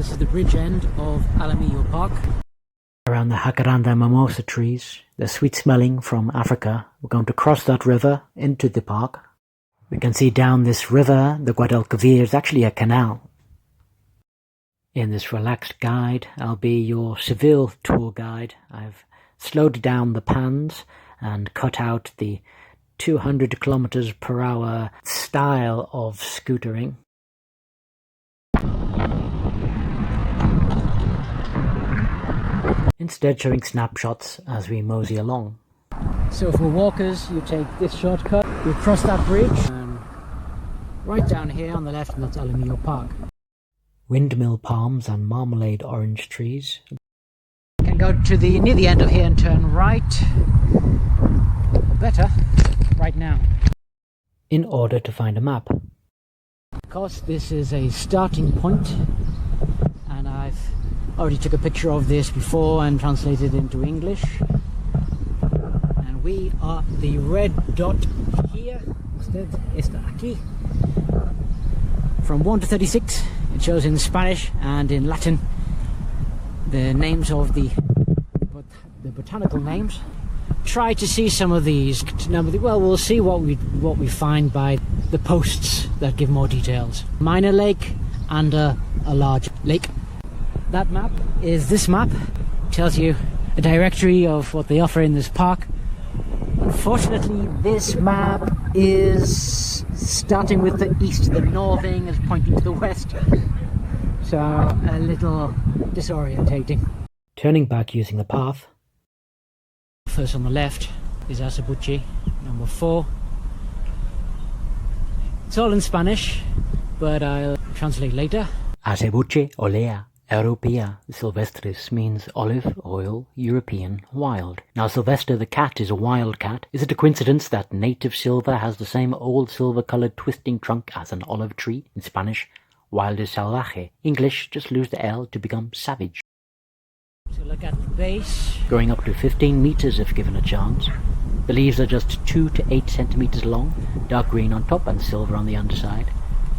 This is the bridge end of Alamillo Park. Around the jacaranda mimosa trees, they're sweet smelling from Africa. We're going to cross that river into the park. We can see down this river, the Guadalquivir, is actually a canal. In this relaxed guide, I'll be your Seville tour guide. I've slowed down the pans and cut out the 200 kilometers per hour style of scootering. Instead showing snapshots as we mosey along. So for walkers, you take this shortcut, you cross that bridge, and right down here on the left, and that's Alamillo Park. Windmill palms and marmalade orange trees. You can go to near the end of here and turn right, or better, right now, in order to find a map. Of course, this is a starting point, and I've already took a picture of this before and translated it into English. And we are the red dot here. Usted está aquí. From 1 to 36, it shows in Spanish and in Latin the names of the botanical names. Try to see some of these. Well, we'll see what we find by the posts that give more details. Minor lake and a large lake. That map is this map. It tells you a directory of what they offer in this park. Unfortunately, this map is starting with the east. The northing is pointing to the west. So a little disorientating. Turning back using the path. First on the left is Asabuchi, number 4. It's all in Spanish, but I'll translate later. Asabuchi olea Europea sylvestris means olive oil European wild. Now Sylvester the cat is a wild cat. Is it a coincidence that native silver has the same old silver coloured twisting trunk as an olive tree? In Spanish, wild is salvaje. English, just lose the L to become savage. So look at the base. Growing up to 15 meters if given a chance. The leaves are just 2 to 8 centimeters long, dark green on top and silver on the underside.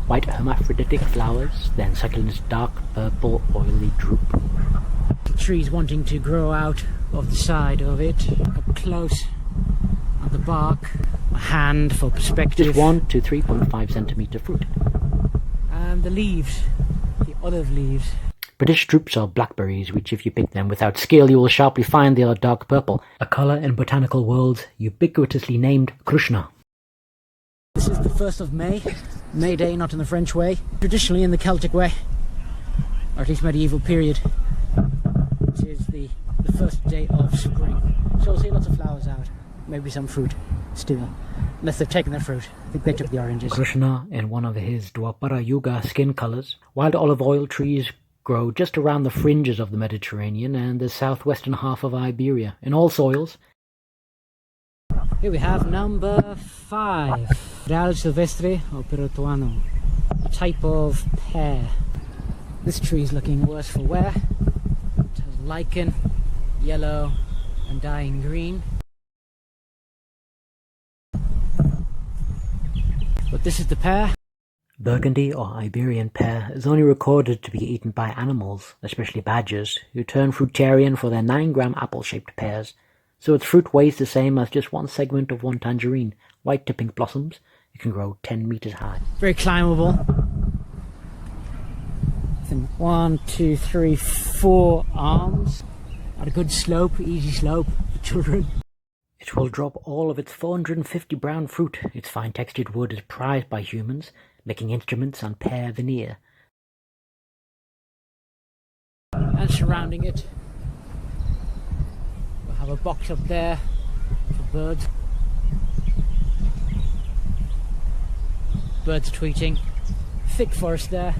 White hermaphroditic flowers, then succulent dark purple oily drupe. The trees wanting to grow out of the side of it. Up close on the bark, a hand for perspective. Just 1 to 3.5 centimeter fruit. And the leaves, the olive leaves. British drupes are blackberries, which if you pick them without skill you will sharply find they are dark purple, a colour in botanical worlds ubiquitously named Krishna. This is the 1st of May, May Day, not in the French way, traditionally in the Celtic way, or at least medieval period. This is the first day of spring, so we'll see lots of flowers out, maybe some fruit still, unless they've taken their fruit. I think they took the oranges. Krishna, in one of his Dwapara Yuga skin colours. Wild olive oil trees grow just around the fringes of the Mediterranean and the southwestern half of Iberia, in all soils. Here we have number 5, Real Silvestre or Perotuano, a type of pear. This tree is looking worse for wear. It has lichen, yellow and dying green. But this is the pear. Burgundy or Iberian pear is only recorded to be eaten by animals, especially badgers, who turn fruitarian for their 9-gram apple-shaped pears. So its fruit weighs the same as just one segment of one tangerine. White to pink blossoms. It can grow 10 meters high. Very climbable. I think 1, 2, 3, 4 arms. At a good slope, easy slope for children. It will drop all of its 450 brown fruit. Its fine textured wood is prized by humans, making instruments and pear veneer. And surrounding it, we'll have a box up there for birds. Birds tweeting. Thick forest there.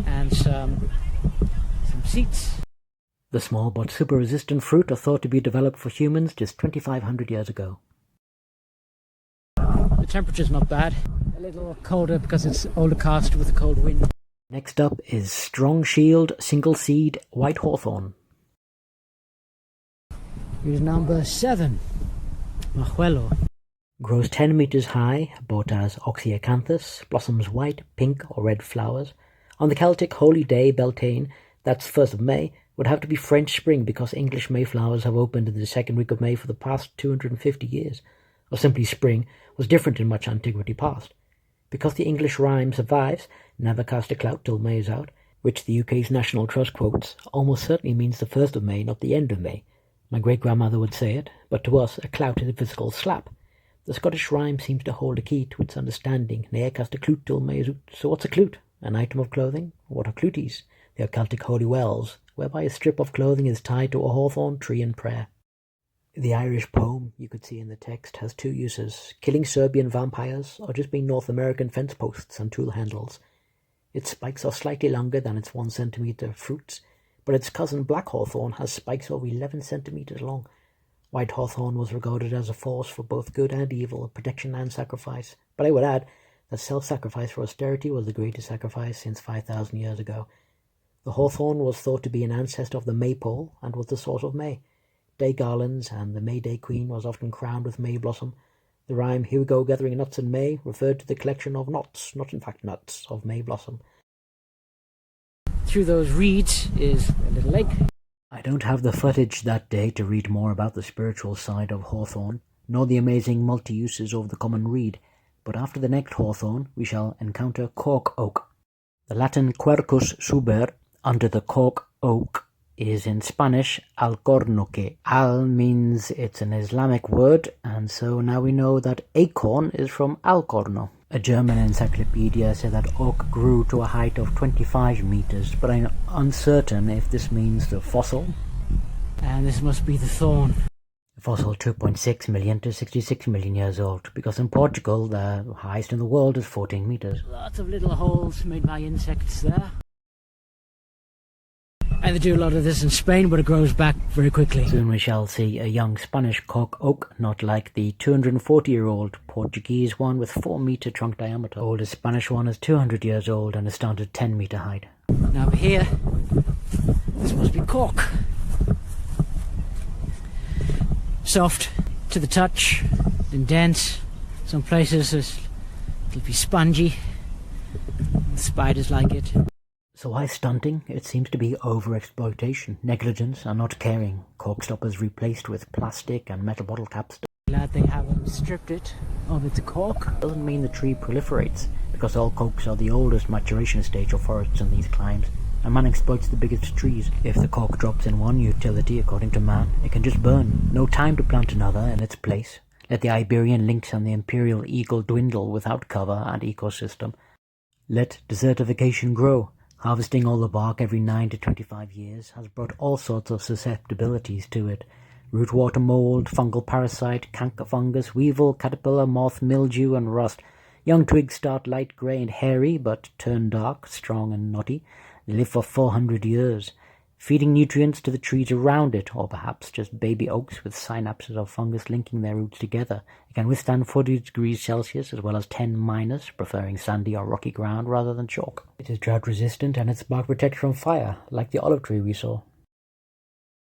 And some seats. The small but super resistant fruit are thought to be developed for humans just 2,500 years ago. The temperature's not bad. A little colder because it's overcast with a cold wind. Next up is Strong Shield Single Seed White Hawthorn. Here's number 7, Majuelo. Grows 10 meters high, bought as oxyacanthus, blossoms white, pink or red flowers. On the Celtic holy day Beltane, that's 1st of May, would have to be French spring because English Mayflowers have opened in the 2nd week of May for the past 250 years. Or simply spring was different in much antiquity past. Because the English rhyme survives, never cast a clout till May is out, which the UK's National Trust quotes, almost certainly means the 1st of May, not the end of May. My great-grandmother would say it, but to us a clout is a physical slap. The Scottish rhyme seems to hold a key to its understanding. Ne'er cast a clute till May is out. So what's a clute? An item of clothing? What are cluties? They are Celtic holy wells, whereby a strip of clothing is tied to a hawthorn tree in prayer. The Irish poem, you could see in the text, has 2 uses, killing Serbian vampires or just being North American fence posts and tool handles. Its spikes are slightly longer than its 1 centimeter fruits, but its cousin black hawthorn has spikes over 11 centimeters long. White hawthorn was regarded as a force for both good and evil, protection and sacrifice. But I would add that self-sacrifice for austerity was the greatest sacrifice since 5,000 years ago. The hawthorn was thought to be an ancestor of the maypole and was the source of May. Day garlands and the May Day Queen was often crowned with May blossom. The rhyme, "Here we go gathering nuts in May," referred to the collection of knots, not in fact nuts, of May blossom. Through those reeds is a little lake. I don't have the footage that day to read more about the spiritual side of hawthorn, nor the amazing multi-uses of the common reed, but after the next hawthorn we shall encounter cork oak. The Latin Quercus suber, under the cork oak, is in Spanish alcornoque. Al means it's an Islamic word, and so now we know that acorn is from alcorno. A German encyclopedia said that oak grew to a height of 25 meters, but I'm uncertain if this means the fossil. And this must be the thorn. The fossil 2.6 million to 66 million years old, because in Portugal the highest in the world is 14 meters. Lots of little holes made by insects there. And they do a lot of this in Spain, but it grows back very quickly. Soon we shall see a young Spanish cork oak, not like the 240-year-old Portuguese one with 4-meter trunk diameter. The oldest Spanish one is 200 years old and is standard 10-meter height. Now over here, this must be cork. Soft to the touch, and dense. Some places it'll be spongy. The spiders like it. So why stunting? It seems to be overexploitation, negligence and not caring. Cork stoppers replaced with plastic and metal bottle caps. Glad they haven't stripped it of its cork. Doesn't mean the tree proliferates, because all corks are the oldest maturation stage of forests in these climes, and man exploits the biggest trees. If the cork drops in one utility according to man, it can just burn. No time to plant another in its place. Let the Iberian lynx and the imperial eagle dwindle without cover and ecosystem. Let desertification grow. Harvesting all the bark every 9 to 25 years has brought all sorts of susceptibilities to it. Root water mold, fungal parasite, canker fungus, weevil, caterpillar, moth, mildew and rust. Young twigs start light grey and hairy, but turn dark, strong and knotty. They live for 400 years, feeding nutrients to the trees around it, or perhaps just baby oaks with synapses of fungus linking their roots together. It can withstand 40 degrees Celsius as well as 10 minus, preferring sandy or rocky ground rather than chalk. It is drought resistant and its bark protects from fire, like the olive tree we saw.